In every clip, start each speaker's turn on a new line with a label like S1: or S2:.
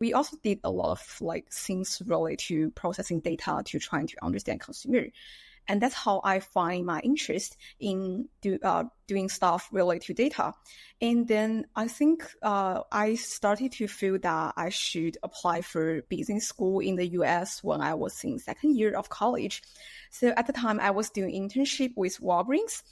S1: We also did a lot of like things related to processing data to trying to understand consumer. And that's how I find my interest in doing stuff related to data. And then I think I started to feel that I should apply for business school in the US when I was in second year of college. So at the time, I was doing internship with Walgreens.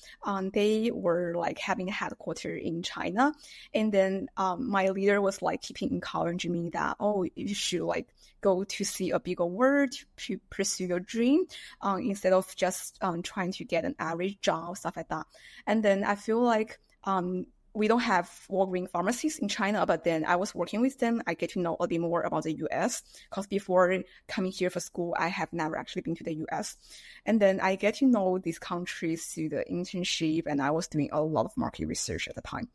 S1: They were like having a headquarters in China. And then my leader was like keeping encouraging me that, oh, you should like go to see a bigger world, to pursue your dream, instead of just trying to get an average job, stuff like that. And then I feel like we don't have Walgreens pharmacies in China, but then I was working with them. I get to know a bit more about the US because before coming here for school, I have never actually been to the US. And then I get to know these countries through the internship, and I was doing a lot of market research at the time.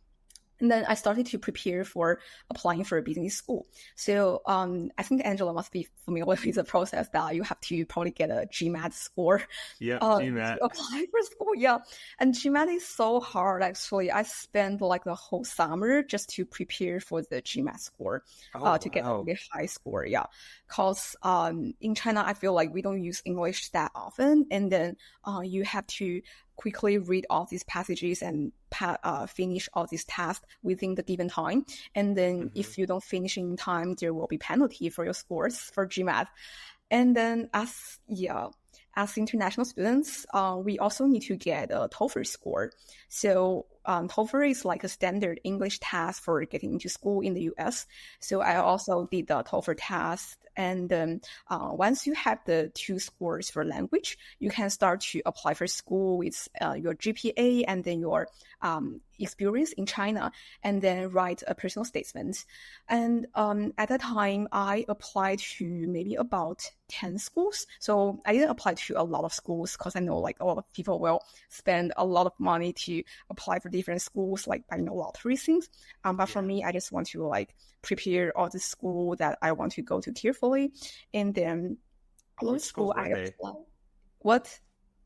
S1: And then I started to prepare for applying for a business school. So I think Angela must be familiar with the process that you have to probably get a GMAT score.
S2: Yeah, GMAT.
S1: To apply for school. Yeah. And GMAT is so hard, actually. I spent like the whole summer just to prepare for the GMAT score to get a really high score. Yeah. Because in China, I feel like we don't use English that often. And then you have to quickly read all these passages and finish all these tasks within the given time. And then if you don't finish in time, there will be penalty for your scores for GMAT. And then as international students, we also need to get a TOEFL score. So TOEFL is like a standard English test for getting into school in the US. So I also did the TOEFL test. And then once you have the 2 scores for language, you can start to apply for school with your GPA and then your experience in China, and then write a personal statement. And at that time, I applied to maybe about 10 schools. So I didn't apply to a lot of schools because I know like a lot of people will spend a lot of money to apply for different schools, like buying lottery things. But for me, I just want to like prepare all the school that I want to go to carefully. And then a lot of school I applied. What?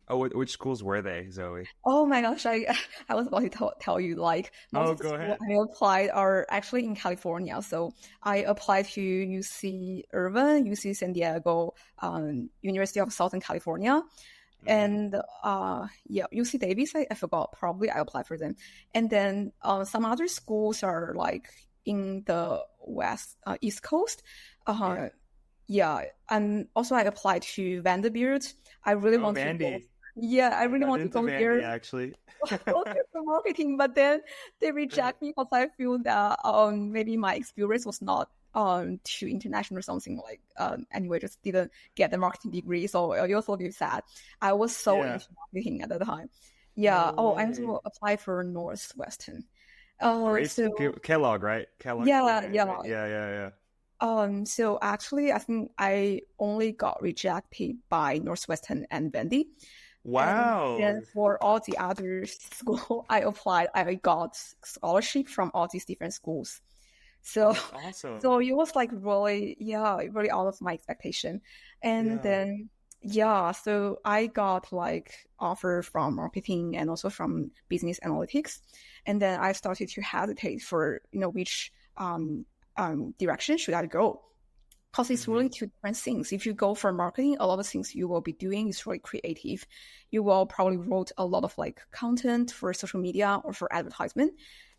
S2: Oh, which schools were they, Zoe?
S1: Oh my gosh, I was about to tell you, like, most of the schools I applied are actually in California. So I applied to UC Irvine, UC San Diego, University of Southern California, and UC Davis, I forgot, probably I applied for them. And then some other schools are like in the East Coast. And also I applied to Vanderbilt. I really want to go. Yeah, I really want to go there.
S2: Actually,
S1: for marketing, but then they reject me because I feel that maybe my experience was not too international or something like. Anyway, just didn't get the marketing degree, so I also feel sad. I was so into marketing at the time. Yeah. I also applied for Northwestern.
S2: So Kellogg, right? Kellogg.
S1: Yeah. So actually, I think I only got rejected by Northwestern and Vandy.
S2: Wow.
S1: And then for all the other schools I applied, I got scholarship from all these different schools. So
S2: that's awesome.
S1: So it was like really out of my expectation. And then so I got like offer from marketing and also from business analytics. And then I started to hesitate for, which direction should I go? Because it's really 2 different things. If you go for marketing, a lot of things you will be doing is really creative. You will probably write a lot of like content for social media or for advertisement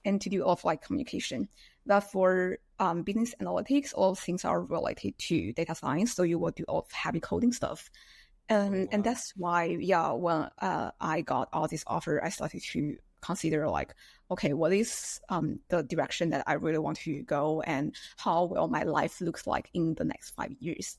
S1: and to do a lot of like communication. But for business analytics, all things are related to data science. So you will do all of heavy coding stuff. And that's why, when I got all this offer, I started to consider like, okay, what is the direction that I really want to go, and how will my life look like in the next 5 years?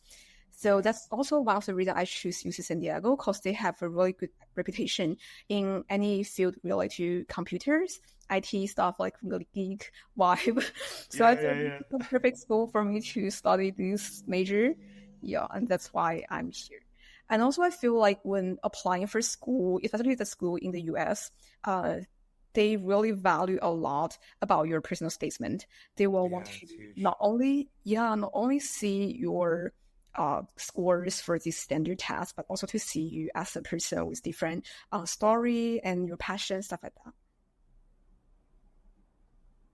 S1: So that's also one of the reasons I choose UC San Diego, because they have a really good reputation in any field related to computers, IT stuff, like really geek vibe. So I think it's the perfect school for me to study this major. Yeah, and that's why I'm here. And also I feel like when applying for school, especially the school in the US, they really value a lot about your personal statement. They will want to not only see your scores for this standard test, but also to see you as a person with different story and your passion, stuff like that.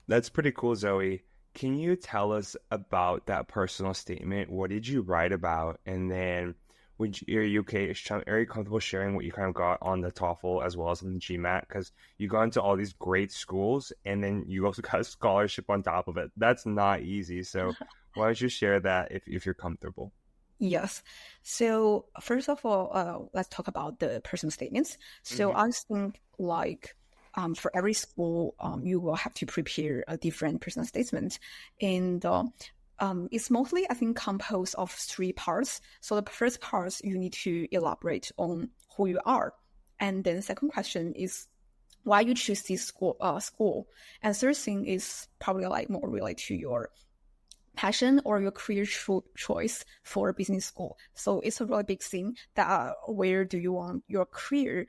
S2: That's pretty cool, Zoe. can you tell us about that personal statement? What did you write about? And then are you okay? Are you comfortable sharing what you kind of got on the TOEFL as well as on the GMAT? Because you got into all these great schools and then you also got a scholarship on top of it. That's not easy. So why don't you share that if you're comfortable?
S1: Yes. So first of all, let's talk about the personal statements. So
S2: Hmm.
S1: I think like for every school, you will have to prepare a different personal statement, and it's mostly I think composed of three parts. So the first part you need to elaborate on who you are, and then second question is why you choose this school, and third thing is probably like more related to your passion or your career choice for business school. So it's a really big thing that where do you want your career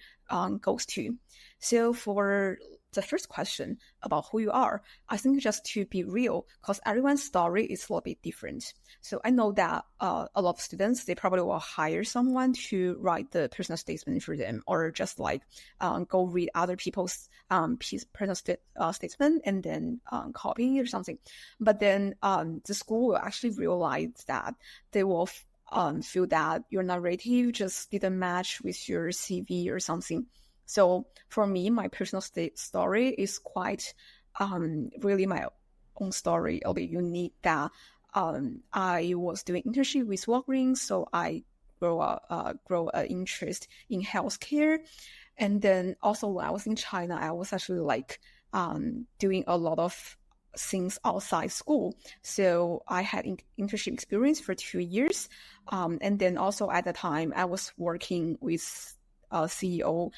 S1: goes to. So for the first question about who you are, I think just to be real, because everyone's story is a little bit different. So I know that a lot of students, they probably will hire someone to write the personal statement for them, or just like go read other people's personal statement and then copy or something. But then the school will actually realize that they will feel that your narrative just didn't match with your CV or something. So for me, my personal story is quite really my own story, a bit unique. That I was doing internship with Walgreens, so I grow an interest in healthcare, and then also when I was in China, I was actually like doing a lot of things outside school. So I had internship experience for 2 years. And then also at the time, I was working with a CEO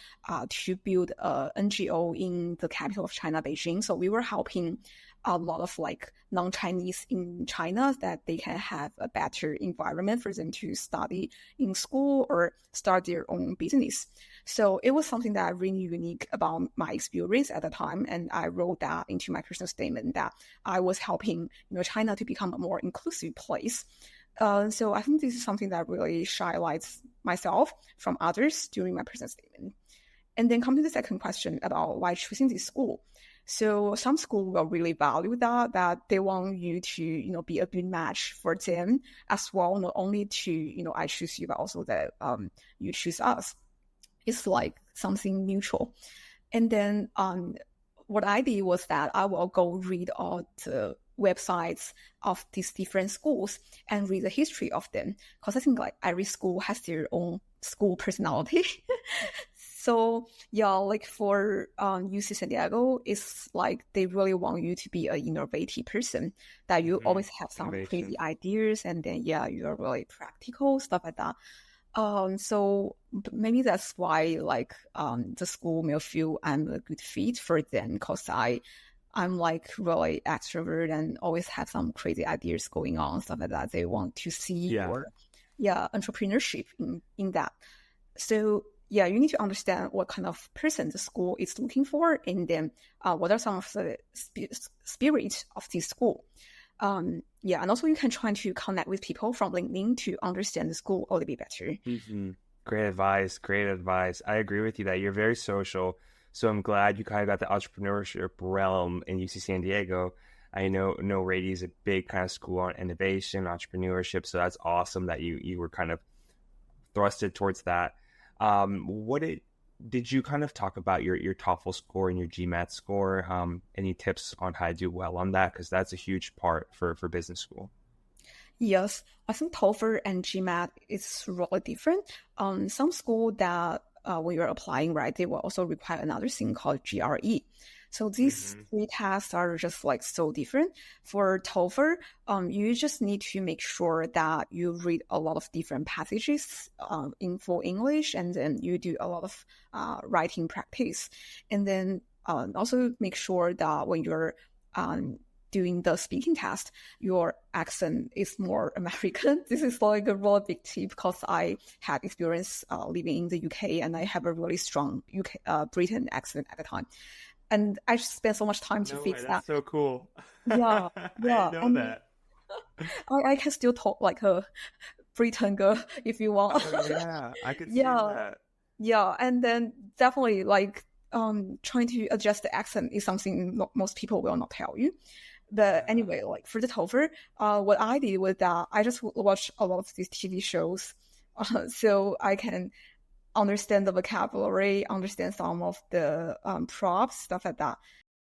S1: to build an NGO in the capital of China, Beijing. So we were helping a lot of like non-Chinese in China that they can have a better environment for them to study in school or start their own business. So it was something that really unique about my experience at the time. And I wrote that into my personal statement that I was helping, China to become a more inclusive place. So I think this is something that really highlights myself from others during my personal statement. And then come to the second question about why choosing this school. So some school will really value that they want you to, be a good match for them as well, not only to, I choose you, but also that you choose us. It's like something mutual. And then what I did was that I will go read all the websites of these different schools and read the history of them, because I think like every school has their own school personality. So yeah, like for UC San Diego, it's like they really want you to be an innovative person, that you
S2: Hmm.
S1: always have some
S2: Innovation.
S1: crazy ideas, and then yeah, you're really practical, stuff like that. So maybe that's why like the school may feel I'm a good fit for them, because I'm like really extrovert and always have some crazy ideas going on, stuff like that. They want to see
S2: Yeah.
S1: your entrepreneurship in that. So yeah, you need to understand what kind of person the school is looking for, and then what are some of the spirit of this school. Yeah, and also you can try to connect with people from LinkedIn to understand the school a little bit better.
S2: Hmm. Great advice. Great advice. I agree with you that you're very social. So I'm glad you kind of got the entrepreneurship realm in UC San Diego. I know Rady is a big kind of school on innovation, entrepreneurship. So that's awesome that you were kind of thrusted towards that. What did you kind of talk about your TOEFL score and your GMAT score? Any tips on how to do well on that? Because that's a huge part for business school.
S1: Yes, I think TOEFL and GMAT is really different. Some school that when you're applying, right, they will also require another thing called GRE. So these
S2: Hmm.
S1: three tests are just like so different. For TOEFL, you just need to make sure that you read a lot of different passages in full English, and then you do a lot of writing practice. And then also make sure that when you're doing the speaking test, your accent is more American. This is like a really big tip, because I had experience living in the UK, and I have a really strong Britain accent at the time. And I spent so much time to
S2: No way,
S1: fix that.
S2: that's so cool.
S1: Yeah,
S2: I
S1: yeah.
S2: didn't know
S1: And
S2: that.
S1: I can still talk like a Britain girl if you want.
S2: Oh yeah, I could see
S1: Yeah,
S2: that.
S1: yeah. And then definitely like trying to adjust the accent is something most people will not tell you. But anyway, like for the TOEFL, what I did was that I just watched a lot of these TV shows, so I can understand the vocabulary, understand some of the props, stuff like that.